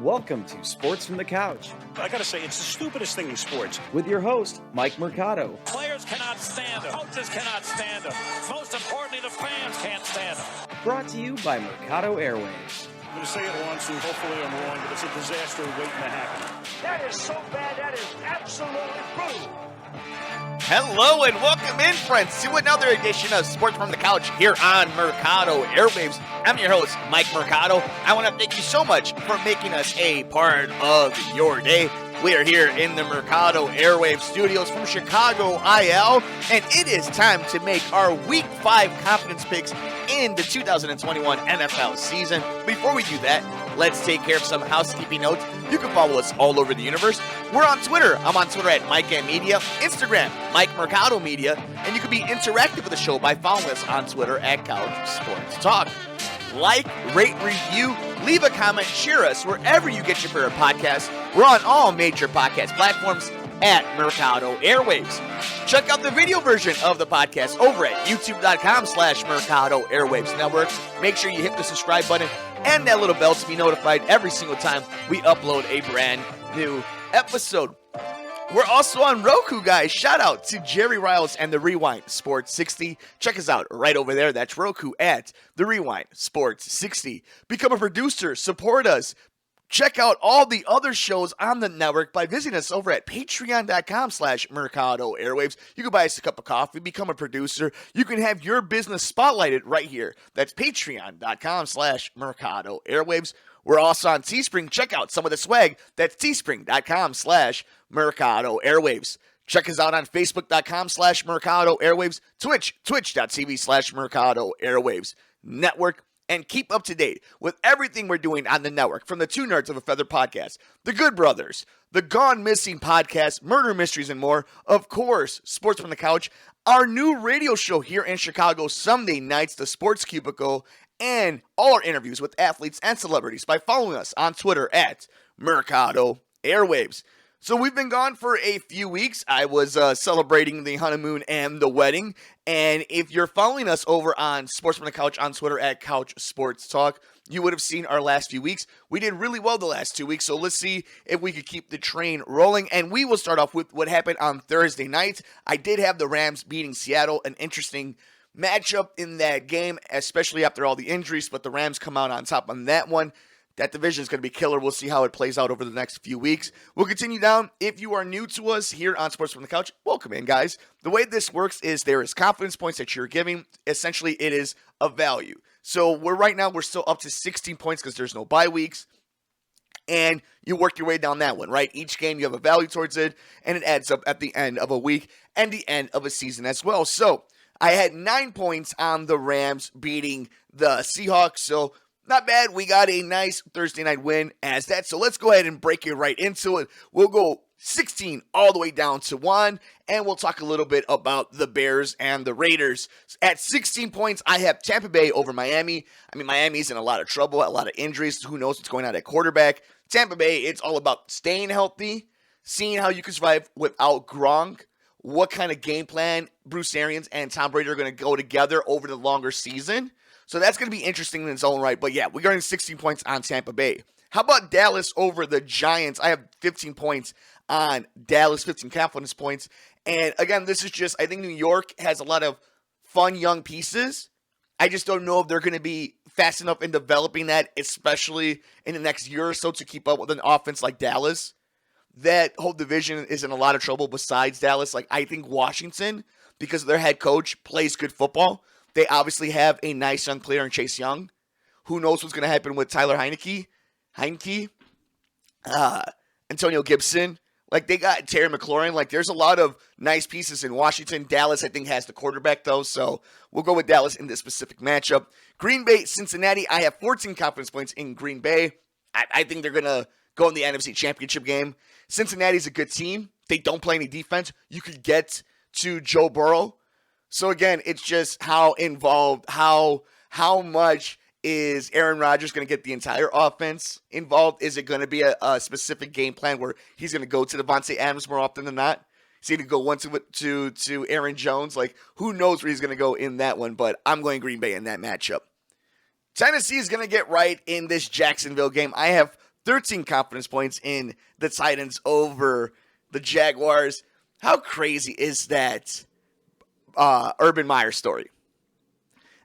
Welcome to Sports from the Couch. I gotta say, it's the stupidest thing in sports. With your host, Mike Mercado. Players cannot stand him. Coaches cannot stand him. Most importantly, the fans can't stand him. Brought to you by Mercado Airwaves. I'm gonna say it once, and hopefully I'm wrong, but it's a disaster waiting to happen. That is so bad, that is absolutely brutal. Hello and welcome in, friends, to another edition of Sports from the Couch here on Mercado Airwaves. I'm your host, Mike Mercado. I want to thank you so much for making us a part of your day. We are here in the Mercado Airwaves studios from Chicago, IL, and it is time to make our Week 5 confidence picks in the 2021 NFL season. Before we do that, let's take care of some housekeeping notes. You can follow us all over the universe. We're on Twitter. I'm on Twitter at MikeMedia, Instagram, Mike Mercado Media, and you can be interactive with the show by following us on Twitter at Couch Sports Talk. Like, rate, review, leave a comment, share us wherever you get your favorite podcasts. We're on all major podcast platforms at Mercado Airwaves. Check out the video version of the podcast over at youtube.com/Mercado Airwaves Network. Make sure you hit the subscribe button and that little bell to be notified every single time we upload a brand new episode. We're also on ROKU, guys. Shout out to Jerry Riles and the Rewind Sports 60. Check us out right over there. That's Roku at the Rewind Sports 60. Become a producer. Support us. Check out all the other shows on the network by visiting us over at patreon.com/Mercado Airwaves. You can buy us a cup of coffee, become a producer. You can have your business spotlighted right here. That's patreon.com/Mercado Airwaves. We're also on Teespring. Check out some of the swag. That's teespring.com/Mercado Airwaves. Check us out on facebook.com/Mercado Airwaves, twitch.tv/Mercado Airwaves Network. And keep up to date with everything we're doing on the network, from the Two Nerds of a Feather podcast, the Good Brothers, the Gone Missing podcast, Murder Mysteries, and more. Of course, Sports from the Couch, our new radio show here in Chicago, Sunday nights, the Sports Cubicle, and all our interviews with athletes and celebrities by following us on Twitter at Mercado Airwaves. So we've been gone for a few weeks. I was celebrating the honeymoon and the wedding. And if you're following us over on Sports from the Couch on Twitter at Couch Sports Talk, you would have seen our last few weeks. We did really well the last 2 weeks, so let's see if we could keep the train rolling. And we will start off with what happened on Thursday night. I did have the Rams beating Seattle, an interesting matchup in that game, especially after all the injuries, but the Rams come out on top on that one. That division is going to be killer. We'll see how it plays out over the next few weeks. We'll continue down. If you are new to us here on Sports from the Couch, welcome in, guys. The way this works is there is confidence points that you're giving. Essentially, it is a value. So right now we're still up to 16 points because there's no bye weeks. And you work your way down that one, right? Each game you have a value towards it, and it adds up at the end of a week and the end of a season as well. So I had 9 points on the Rams beating the Seahawks. So not bad. We got a nice Thursday night win as that. So let's go ahead and break it right into it. We'll go 16 all the way down to 1, and we'll talk a little bit about the Bears and the Raiders. At 16 points, I have Tampa Bay over Miami. I mean, Miami's in a lot of trouble, a lot of injuries. Who knows what's going on at quarterback? Tampa Bay, it's all about staying healthy, seeing how you can survive without Gronk, what kind of game plan Bruce Arians and Tom Brady are going to go together over the longer season. So that's going to be interesting in its own right. But yeah, we're getting 16 points on Tampa Bay. How about Dallas over the Giants? I have 15 points on Dallas, 15 confidence points. And again, this is just, I think New York has a lot of fun young pieces. I just don't know if they're going to be fast enough in developing that, especially in the next year or so, to keep up with an offense like Dallas. That whole division is in a lot of trouble besides Dallas. Like, I think Washington, because their head coach plays good football, they obviously have a nice young player in Chase Young. Who knows what's going to happen with Tyler Heineke, Antonio Gibson. Like, they got Terry McLaurin. Like, there's a lot of nice pieces in Washington. Dallas, I think, has the quarterback, though. So we'll go with Dallas in this specific matchup. Green Bay, Cincinnati. I have 14 confidence points in Green Bay. I think they're going to go in the NFC Championship game. Cincinnati's a good team. They don't play any defense. You could get to Joe Burrow. So again, it's just how involved, how much is Aaron Rodgers going to get the entire offense involved? Is it going to be a specific game plan where he's going to go to Devontae Adams more often than not? Is he going to go one to Aaron Jones? Like, who knows where he's going to go in that one? But I'm going Green Bay in that matchup. Tennessee is going to get right in this Jacksonville game. I have 13 confidence points in the Titans over the Jaguars. How crazy is that Urban Meyer story?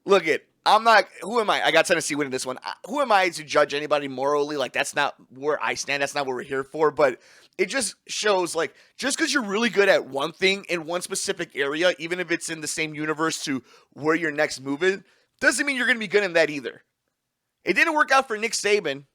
Look who am I? I got Tennessee winning this one. Who am I to judge anybody morally? Like, that's not where I stand. That's not what we're here for. But it just shows, like, just because you're really good at one thing in one specific area, even if it's in the same universe to where your next move is, doesn't mean you're going to be good in that either. It didn't work out for Nick Saban.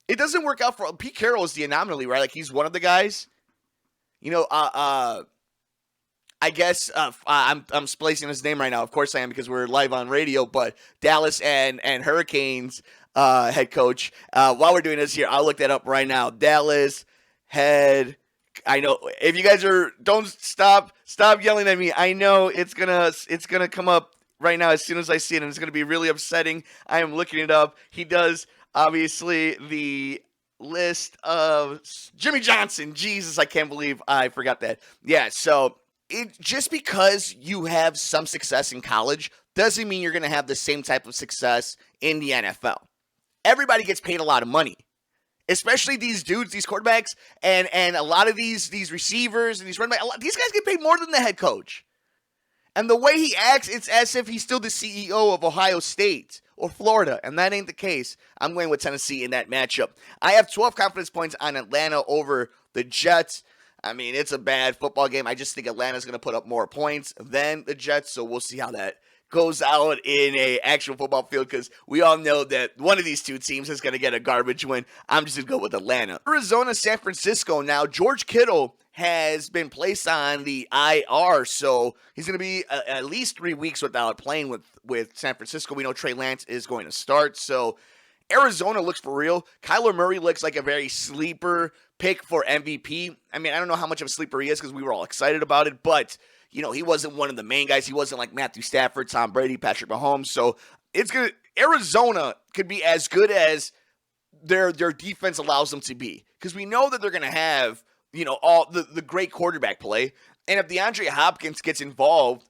It doesn't work out for Pete Carroll is the anomaly, right? Like, he's one of the guys. You know, I guess I'm spacing his name right now. Of course I am, because we're live on radio. But Dallas and Hurricanes head coach. While we're doing this here, I'll look that up right now. Dallas head. I know if you guys don't stop yelling at me. I know it's gonna come up right now as soon as I see it, and it's gonna be really upsetting. I am looking it up. He does obviously the list of Jimmy Johnson. Jesus, I can't believe I forgot that. Yeah, so. Just because you have some success in college doesn't mean you're going to have the same type of success in the NFL. Everybody gets paid a lot of money, especially these dudes, these quarterbacks, and a lot of these receivers and these running backs. These guys get paid more than the head coach. And the way he acts, it's as if he's still the CEO of Ohio State or Florida, and that ain't the case. I'm going with Tennessee in that matchup. I have 12 confidence points on Atlanta over the Jets. I mean, it's a bad football game. I just think Atlanta's going to put up more points than the Jets, so we'll see how that goes out in a actual football field, because we all know that one of these two teams is going to get a garbage win. I'm just going to go with Atlanta. Arizona, San Francisco. Now, George Kittle has been placed on the IR, so he's going to be at least 3 weeks without playing with San Francisco. We know Trey Lance is going to start, so Arizona looks for real. Kyler Murray looks like a very sleeper pick for MVP. I mean, I don't know how much of a sleeper he is, because we were all excited about it, but, you know, he wasn't one of the main guys. He wasn't like Matthew Stafford, Tom Brady, Patrick Mahomes. So Arizona could be as good as their defense allows them to be, because we know that they're going to have, you know, all the great quarterback play. And if DeAndre Hopkins gets involved,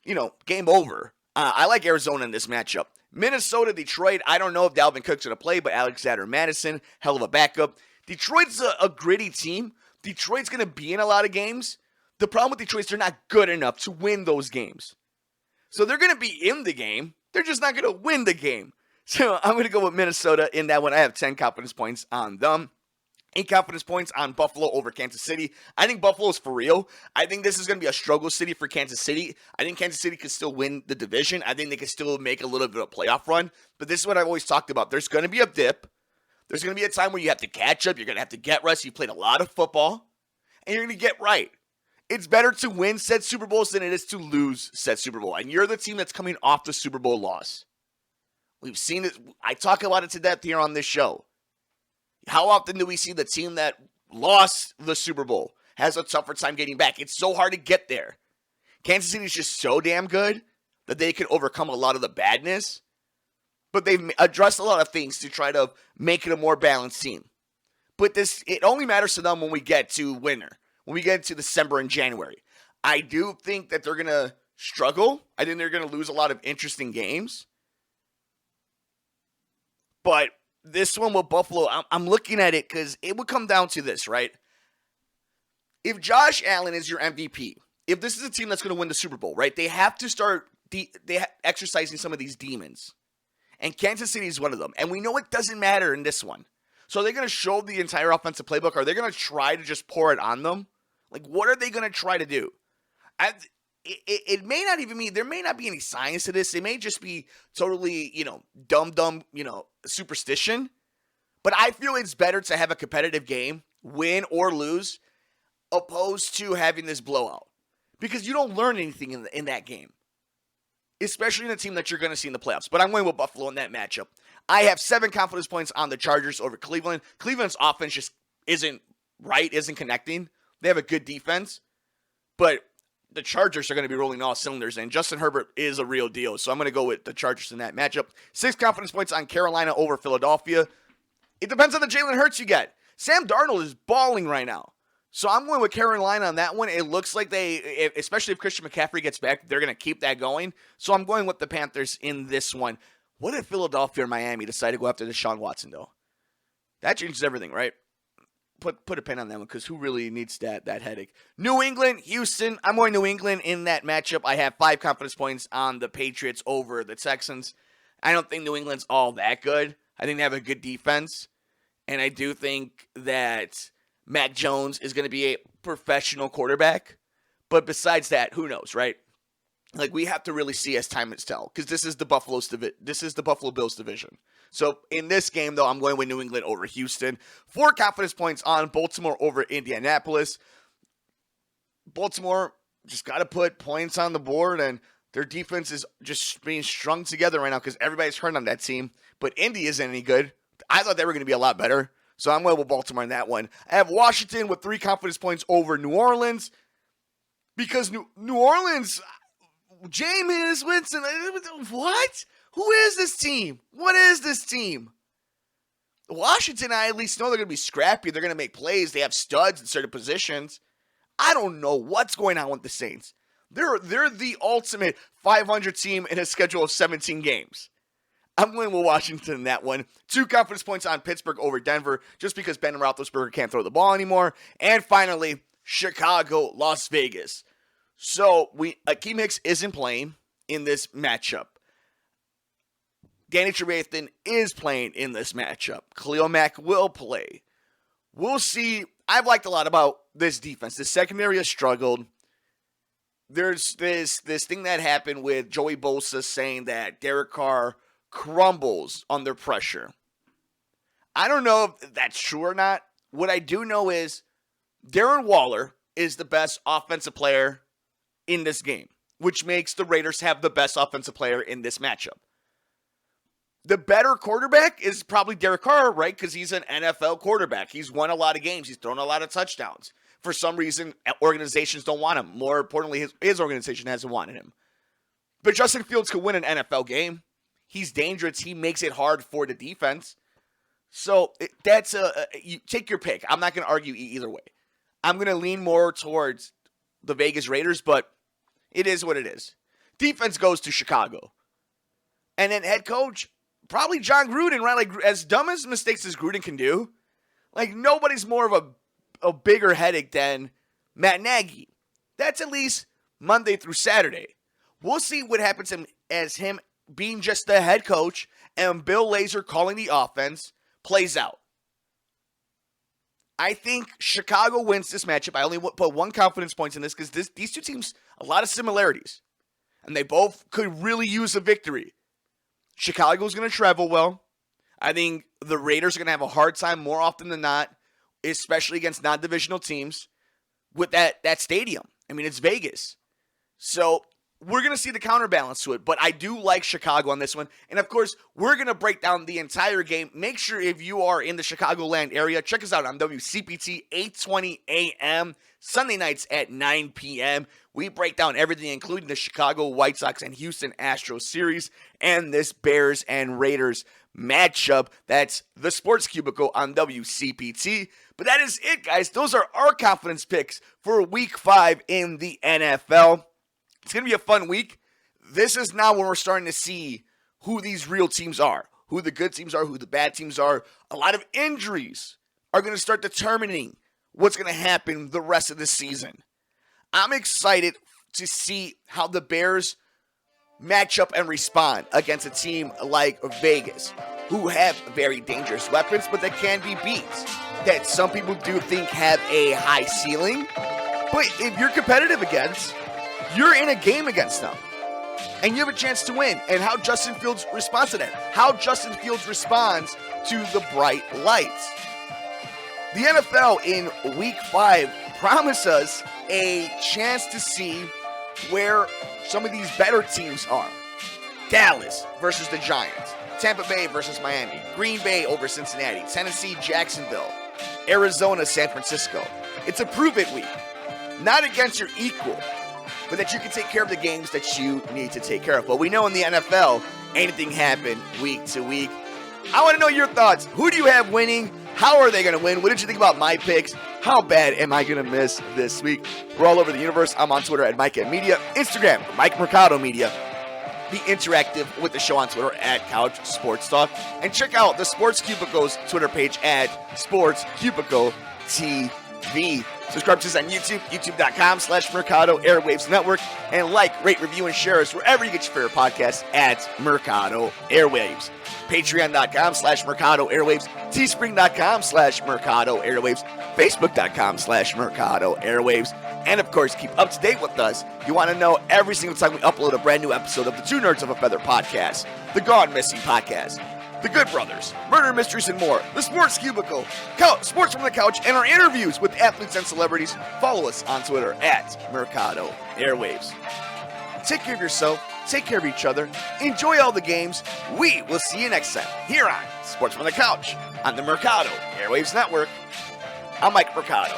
you know, game over. I like Arizona in this matchup. Minnesota, Detroit, I don't know if Dalvin Cook's going to play, but Alexander Madison, hell of a backup. Detroit's a gritty team. Detroit's going to be in a lot of games. The problem with Detroit is they're not good enough to win those games. So they're going to be in the game. They're just not going to win the game. So I'm going to go with Minnesota in that one. I have 10 confidence points on them. 8 confidence points on Buffalo over Kansas City. I think Buffalo is for real. I think this is going to be a struggle city for Kansas City. I think Kansas City could still win the division. I think they could still make a little bit of a playoff run. But this is what I've always talked about. There's going to be a dip. There's going to be a time where you have to catch up. You're going to have to get rest. You've played a lot of football. And you're going to get right. It's better to win said Super Bowls than it is to lose said Super Bowl. And you're the team that's coming off the Super Bowl loss. We've seen it. I talk about it to death here on this show. How often do we see the team that lost the Super Bowl has a tougher time getting back? It's so hard to get there. Kansas City is just so damn good that they can overcome a lot of the badness. But they've addressed a lot of things to try to make it a more balanced team. But it only matters to them when we get to winter, when we get to December and January. I do think that they're going to struggle. I think they're going to lose a lot of interesting games. But this one with Buffalo, I'm looking at it because it would come down to this, right? If Josh Allen is your MVP, if this is a team that's going to win the Super Bowl, right, they have to start exercising some of these demons. And Kansas City is one of them. And we know it doesn't matter in this one. So are they going to show the entire offensive playbook? Are they going to try to just pour it on them? Like, what are they going to try to do? It may not even mean, there may not be any science to this. It may just be totally, dumb, superstition. But I feel it's better to have a competitive game, win or lose, opposed to having this blowout. Because you don't learn anything in that game. Especially in a team that you're going to see in the playoffs. But I'm going with Buffalo in that matchup. I have 7 confidence points on the Chargers over Cleveland. Cleveland's offense just isn't connecting. They have a good defense. But the Chargers are going to be rolling all cylinders. And Justin Herbert is a real deal. So I'm going to go with the Chargers in that matchup. 6 confidence points on Carolina over Philadelphia. It depends on the Jalen Hurts you get. Sam Darnold is balling right now. So I'm going with Carolina on that one. It looks like they, especially if Christian McCaffrey gets back, they're going to keep that going. So I'm going with the Panthers in this one. What if Philadelphia or Miami decide to go after Deshaun Watson, though? That changes everything, right? Put a pin on that one because who really needs that headache? New England, Houston. I'm going New England in that matchup. I have 5 confidence points on the Patriots over the Texans. I don't think New England's all that good. I think they have a good defense. And I do think that Mac Jones is going to be a professional quarterback. But besides that, who knows, right? Like, we have to really see as time is tell because this is the Buffalo Bills division. So in this game, though, I'm going with New England over Houston. 4 confidence points on Baltimore over Indianapolis. Baltimore just got to put points on the board, and their defense is just being strung together right now because everybody's hurt on that team. But Indy isn't any good. I thought they were going to be a lot better. So I'm going with Baltimore in that one. I have Washington with 3 confidence points over New Orleans because New Orleans, Jameis Winston, what? Who is this team? What is this team? Washington, I at least know they're going to be scrappy. They're going to make plays. They have studs in certain positions. I don't know what's going on with the Saints. They're the ultimate 500 team in a schedule of 17 games. I'm going with Washington in that one. 2 confidence points on Pittsburgh over Denver just because Ben Roethlisberger can't throw the ball anymore. And finally, Chicago, Las Vegas. So Akeem Hicks isn't playing in this matchup. Danny Trevathan is playing in this matchup. Khalil Mack will play. We'll see. I've liked a lot about this defense. The secondary has struggled. There's this thing that happened with Joey Bosa saying that Derek Carr crumbles under pressure. I don't know if that's true or not. What I do know is Darren Waller is the best offensive player in this game, which makes the Raiders have the best offensive player in this matchup. The better quarterback is probably Derek Carr, right? Because he's an NFL quarterback. He's won a lot of games. He's thrown a lot of touchdowns. For some reason, organizations don't want him. More importantly, his organization hasn't wanted him. But Justin Fields could win an NFL game. He's dangerous. He makes it hard for the defense. So that's you take your pick. I'm not going to argue either way. I'm going to lean more towards the Vegas Raiders, but it is what it is. Defense goes to Chicago. And then head coach, probably John Gruden, right? Like, as dumb as mistakes as Gruden can do, like, nobody's more of a bigger headache than Matt Nagy. That's at least Monday through Saturday. We'll see what happens as him being just the head coach and Bill Lazor calling the offense plays out. I think Chicago wins this matchup. I only put 1 confidence points in this because these two teams, a lot of similarities. And they both could really use a victory. Chicago's going to travel well. I think the Raiders are going to have a hard time more often than not, especially against non-divisional teams, with that stadium. I mean, it's Vegas. So we're going to see the counterbalance to it, but I do like Chicago on this one. And, of course, we're going to break down the entire game. Make sure if you are in the Chicagoland area, check us out on WCPT 820 a.m., Sunday nights at 9 p.m. We break down everything, including the Chicago White Sox and Houston Astros series and this Bears and Raiders matchup. That's the Sports Cubicle on WCPT. But that is it, guys. Those are our confidence picks for Week 5 in the NFL. It's going to be a fun week. This is now when we're starting to see who these real teams are, who the good teams are, who the bad teams are. A lot of injuries are going to start determining what's going to happen the rest of the season. I'm excited to see how the Bears match up and respond against a team like Vegas, who have very dangerous weapons, but that can be beat. That some people do think have a high ceiling. But if you're competitive against, you're in a game against them. And you have a chance to win. And how Justin Fields responds to that. How Justin Fields responds to the bright lights. The NFL in Week 5 promised us a chance to see where some of these better teams are. Dallas versus the Giants. Tampa Bay versus Miami. Green Bay over Cincinnati. Tennessee, Jacksonville. Arizona, San Francisco. It's a prove-it week. Not against your equal, but that you can take care of the games that you need to take care of. But we know in the NFL, anything happen week to week. I want to know your thoughts. Who do you have winning? How are they going to win? What did you think about my picks? How bad am I going to miss this week? We're all over the universe. I'm on Twitter at Mike Media, Instagram, Mike Mercado Media. be interactive with the show on Twitter at Couch Sports Talk. And check out the Sports Cubicle's Twitter page at Sports Cubicle TV. Subscribe to us on YouTube, youtube.com/Mercado Airwaves Network, and like, rate, review, and share us wherever you get your favorite podcasts at Mercado Airwaves. Patreon.com/Mercado Airwaves, Teespring.com/Mercado Airwaves, Facebook.com/Mercado Airwaves, and of course, keep up to date with us. You want to know every single time we upload a brand new episode of the Two Nerds of a Feather podcast, the Gone Missing podcast, The Good Brothers, Murder Mysteries, and more, the Sports Cubicle, Sports from the Couch, and our interviews with athletes and celebrities. Follow us on Twitter at Mercado Airwaves. Take care of yourself, take care of each other, enjoy all the games. We will see you next time here on Sports from the Couch on the Mercado Airwaves Network. I'm Mike Mercado.